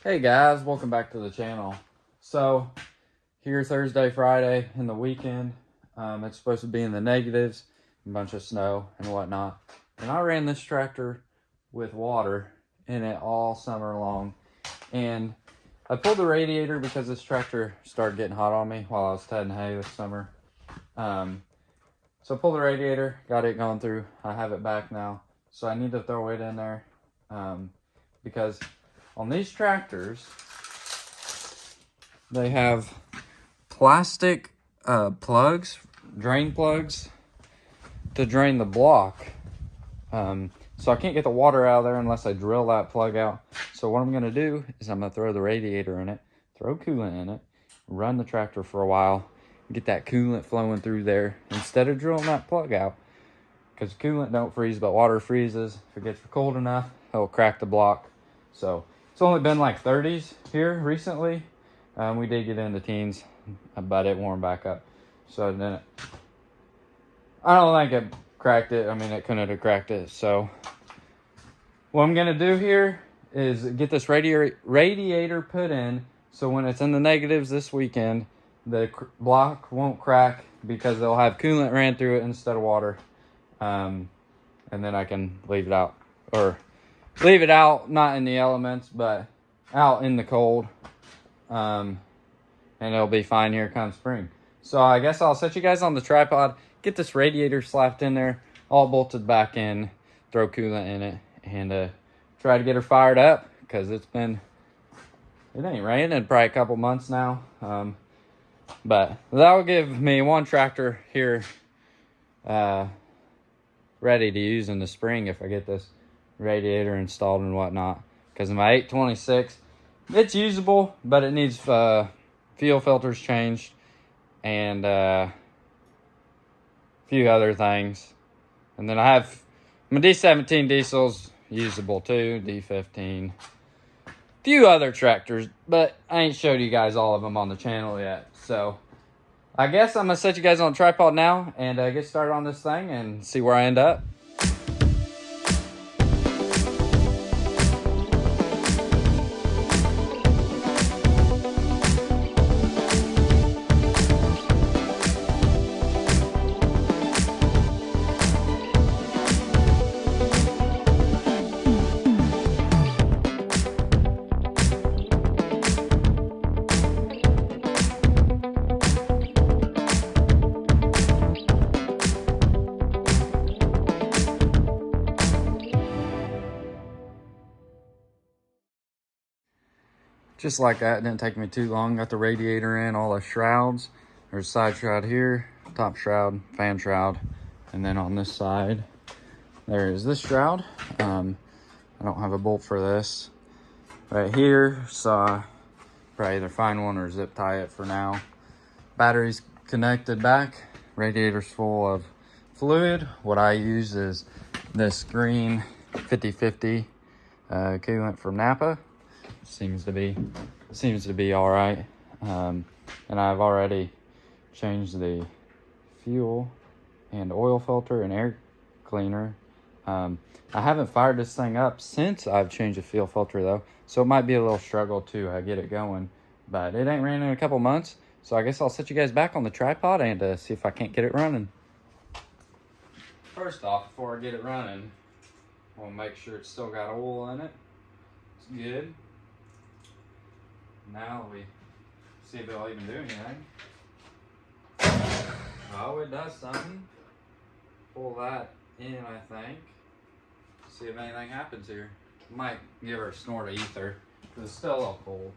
Hey guys, welcome back to the channel. So here Thursday, Friday, in the weekend, it's supposed to be in the negatives, a bunch of snow and whatnot. And I ran this tractor with water in it all summer long. And I pulled the radiator because this tractor started getting hot on me while I was tedding hay this summer. So I pulled the radiator, got it going through. I have it back now. So I need to throw it in there because on these tractors, they have plastic plugs, drain plugs, to drain the block. So I can't get the water out of there unless I drill that plug out. So what I'm gonna do is I'm gonna throw the radiator in it, throw coolant in it, run the tractor for a while, get that coolant flowing through there instead of drilling that plug out. Because coolant don't freeze, but water freezes. If it gets cold enough, it'll crack the block. So it's only been like 30s here recently. We did get into teens, but it warmed back up. So then I don't think it cracked it. I mean, it couldn't have cracked it. So what I'm gonna do here is get this radiator put in, so when it's in the negatives this weekend, the block won't crack because they'll have coolant ran through it instead of water. And then I can leave it out, or leave it out, not in the elements, but out in the cold. And it'll be fine here come spring. So I guess I'll set you guys on the tripod, get this radiator slapped in there, all bolted back in, throw coolant in it, and try to get her fired up, because it ain't raining in probably a couple months now. But that will give me one tractor here ready to use in the spring if I get this radiator installed and whatnot. Because my 826, it's usable, but it needs fuel filters changed and a few other things. And then I have my D17 diesel's usable too, D15, few other tractors, but I ain't showed you guys all of them on the channel yet. So I guess I'm gonna set you guys on a tripod now and get started on this thing and see where I end up. Just like that, it didn't take me too long. Got the radiator in, all the shrouds. There's a side shroud here, top shroud, fan shroud. And then on this side, there is this shroud. I don't have a bolt for this. Right here, so I probably either find one or zip tie it for now. Battery's connected back. Radiator's full of fluid. What I use is this green 50/50 coolant from Napa. Seems to be all right. And I've already changed the fuel and oil filter and air cleaner. I haven't fired this thing up since I've changed the fuel filter though, so it might be a little struggle to get it going, but it ain't ran in a couple months. So I guess I'll set you guys back on the tripod and see if I can't get it running. First off, before I get it running, I want to make sure it's still got oil in it. It's good. Now we see if it'll even do anything. Oh, it does something. Pull that in, I think. See if anything happens here. Might give her a snort of ether, because it's still a little cold.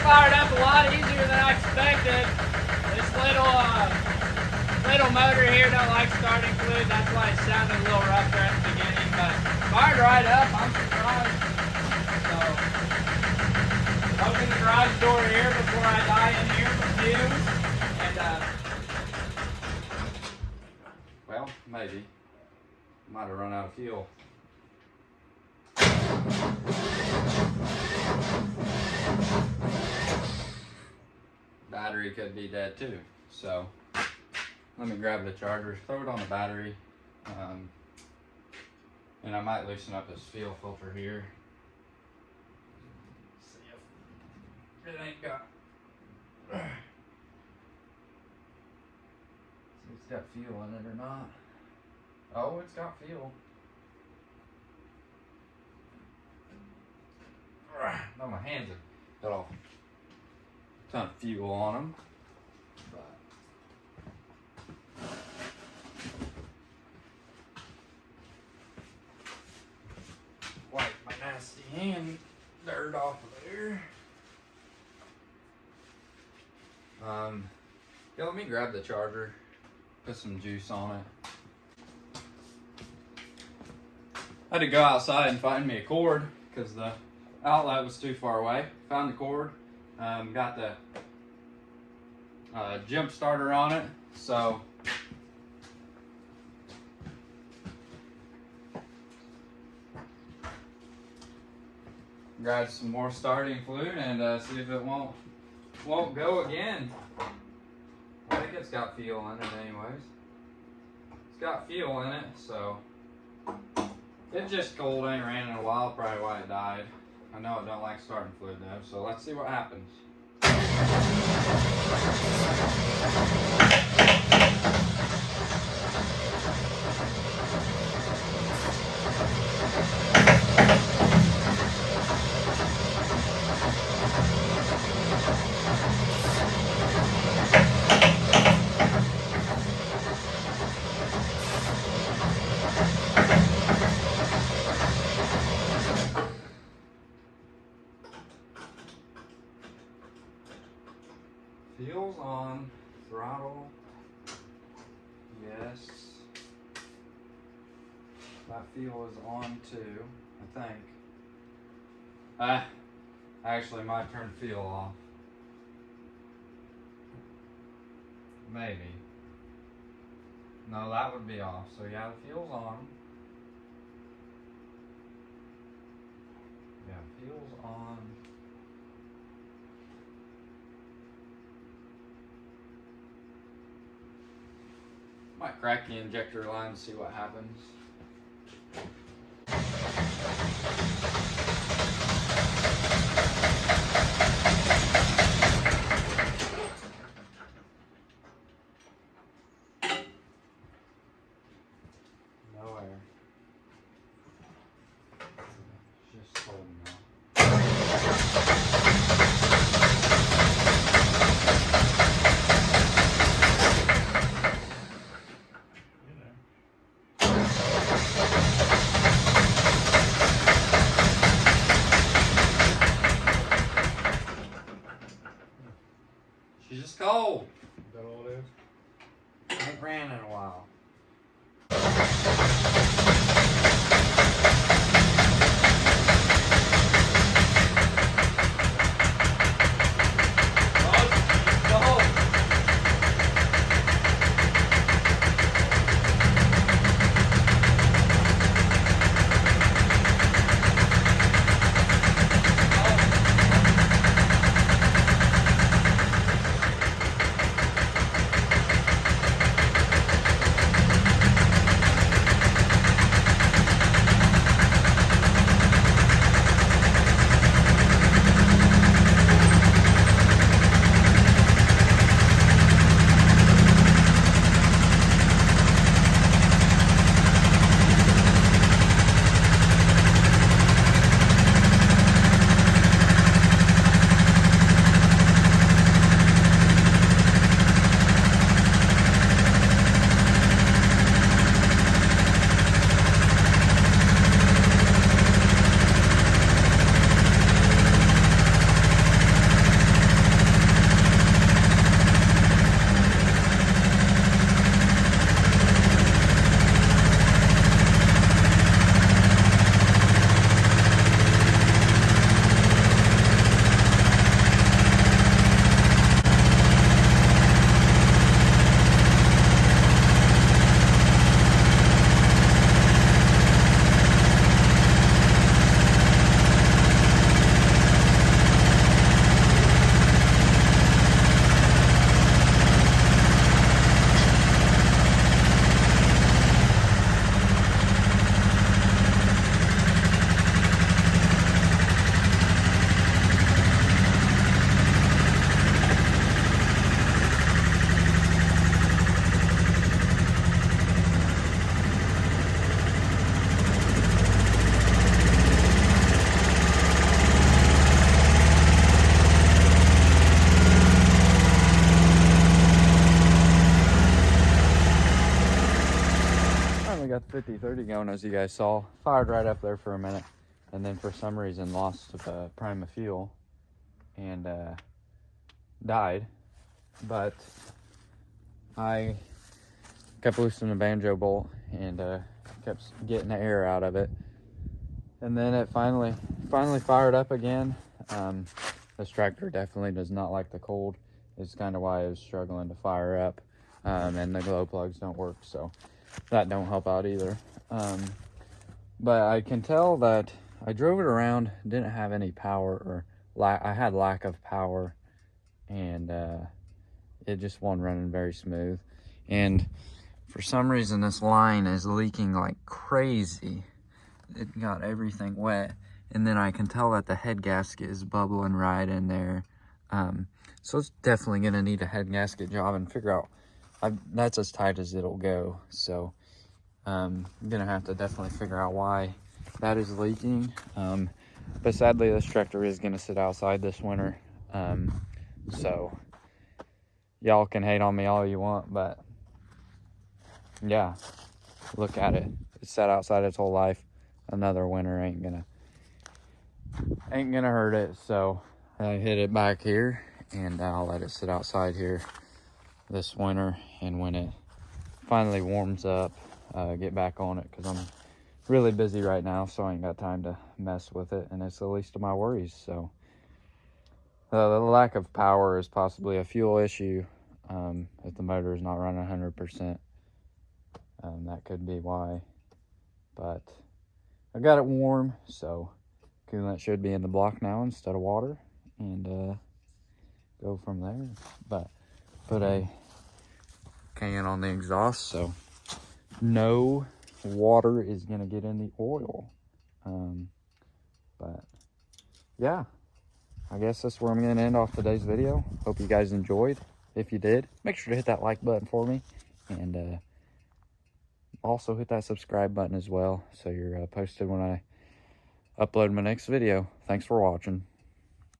Fired up a lot easier than I expected. This little motor here don't like starting fluid. That's why it sounded a little rough there at the beginning, but fired right up. I'm surprised. So, open the garage door here before I die in here for fumes. And, well, maybe. Might have run out of fuel. Battery could be dead too. So let me grab the charger, throw it on the battery, and I might loosen up this fuel filter here. See if it ain't got. See if it's got fuel in it or not. Oh, it's got fuel. No, my hands have got off. Ton of fuel on them. Wipe my nasty hand dirt off of there. Yeah, let me grab the charger, put some juice on it. I had to go outside and find me a cord because the outlet was too far away. Found the cord, got the jump starter on it, so grab some more starting fluid and see if it won't go again. I think it's got fuel in it anyways. It's got fuel in it, so it's just cold, ain't ran in a while, probably why it died. I know it don't like starting fluid though, so let's see what happens. Fuel's on, throttle, yes. That fuel is on too, I think. I actually might turn fuel off. Maybe. No, that would be off. So yeah, the fuel's on. Yeah, fuel's on. Might crack the injector line and see what happens. No air. Just cold now. 230 going, as you guys saw. Fired right up there for a minute, and then for some reason lost prime of fuel and died. But I kept loosening the banjo bolt and kept getting the air out of it, and then it finally fired up again. This tractor definitely does not like the cold. It's kind of why I was struggling to fire up, and the glow plugs don't work, so that don't help out either. But I can tell that I drove it around, didn't have any power, or I had lack of power, and it just wasn't running very smooth. And for some reason, this line is leaking like crazy. It got everything wet. And then I can tell that the head gasket is bubbling right in there. So it's definitely gonna need a head gasket job and figure out, that's as tight as it'll go. So I'm gonna have to definitely figure out why that is leaking. But sadly, this tractor is gonna sit outside this winter. So y'all can hate on me all you want, but yeah, look at it. It's sat outside its whole life. Another winter ain't gonna hurt it. So I hit it back here, and I'll let it sit outside here this winter, and when it finally warms up, get back on it, because I'm really busy right now, so I ain't got time to mess with it, and it's the least of my worries. So the lack of power is possibly a fuel issue. If the motor is not running 100%, that could be why. But I got it warm, so coolant should be in the block now instead of water, and go from there. But put a can on the exhaust, so no water is gonna get in the oil. But yeah, I guess that's where I'm gonna end off today's video. Hope you guys enjoyed. If you did, make sure to hit that like button for me, and also hit that subscribe button as well, so you're posted when I upload my next video. Thanks for watching.